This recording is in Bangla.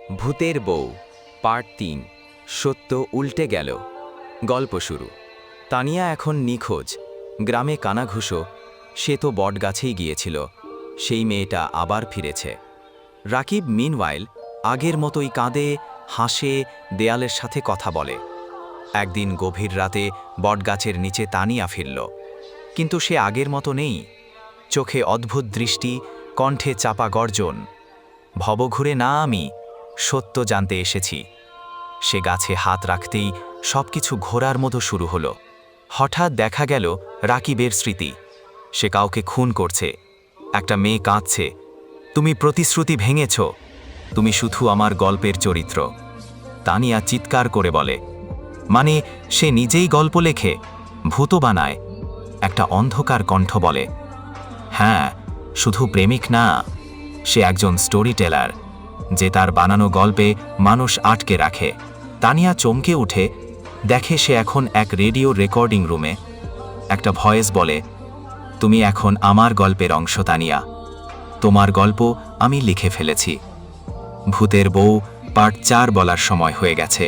ভূতের বউ পার্ট ৩ সত্য উল্টে গেল। গল্প শুরু। তানিয়া এখন নিখোঁজ। গ্রামে কানাঘুষো, সে তো বটগাছেই গিয়েছিল। সেই মেয়েটা আবার ফিরেছে। রাকিব মিনওয়াইল আগের মতোই কাঁদে, হাসে, দেয়ালের সাথে কথা বলে। একদিন গভীর রাতে বটগাছের নিচে তানিয়া ফিরল, কিন্তু সে আগের মতো নেই। চোখে অদ্ভুত দৃষ্টি, কণ্ঠে চাপা গর্জন। ভবঘুরে না, আমি সত্য জানতে এসেছি। সে গাছে হাত রাখতেই সবকিছু ঘোরার মতো শুরু হলো। হঠাৎ দেখা গেল রাকিবের স্মৃতি। সে কাউকে খুন করছে। একটা মেয়ে কাঁদছে, তুমি প্রতিশ্রুতি ভেঙেছ, তুমি শুধু আমার গল্পের চরিত্র। তানিয়া চিৎকার করে বলে, মানে সে নিজেই গল্প লেখে, ভূত বানায়? একটা অন্ধকার কণ্ঠ বলে, হ্যাঁ, শুধু প্রেমিক না, সে একজন স্টোরি টেলার, যে তার বানানো গল্পে মানুষ আটকে রাখে। তানিয়া চমকে উঠে, দেখে সে এখন এক রেডিও রেকর্ডিং রুমে। একটা ভয়েস বলে, তুমি এখন আমার গল্পের অংশ তানিয়া, তোমার গল্প আমি লিখে ফেলেছি। ভূতের বউ পার্ট ৪ বলার সময় হয়ে গেছে।